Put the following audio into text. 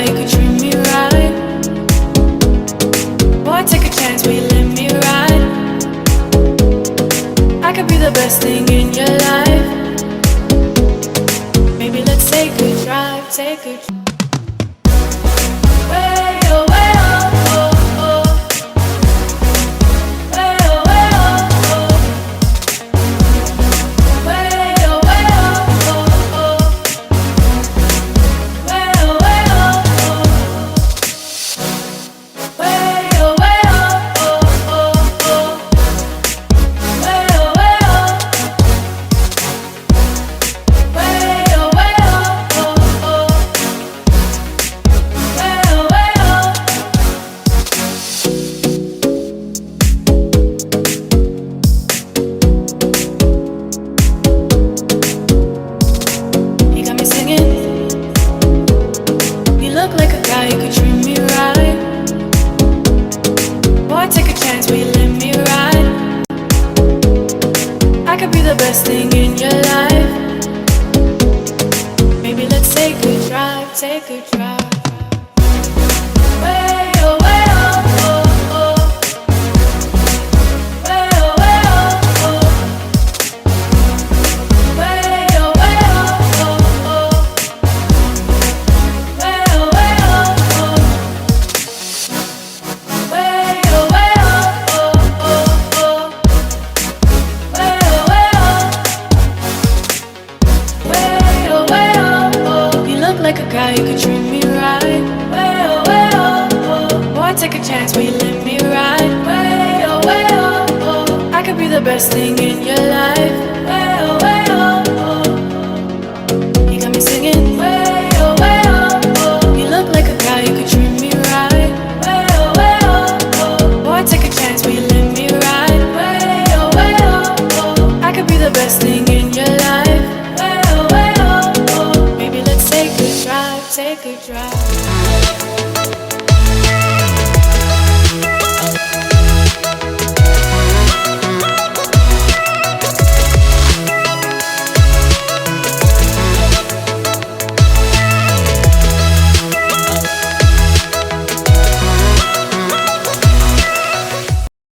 you could treat me right. Boy, take a chance, will you let me ride? I could be the best thing in your life. Maybe let's take a drive, take a drive. You could treat me right. Boy, take a chance, will you let me ride? I could be the best thing in your life. Maybe let's take a drive, take a drive. Like a guy, you could treat me right. Boy, take a chance, will you let me ride? I could be the best thing in your life. You got me singing. You look like a guy, you could treat me right. Boy, take a chance, will you let me ride? I could be the best thing in your life. Maybe let's take a drive, take a drive.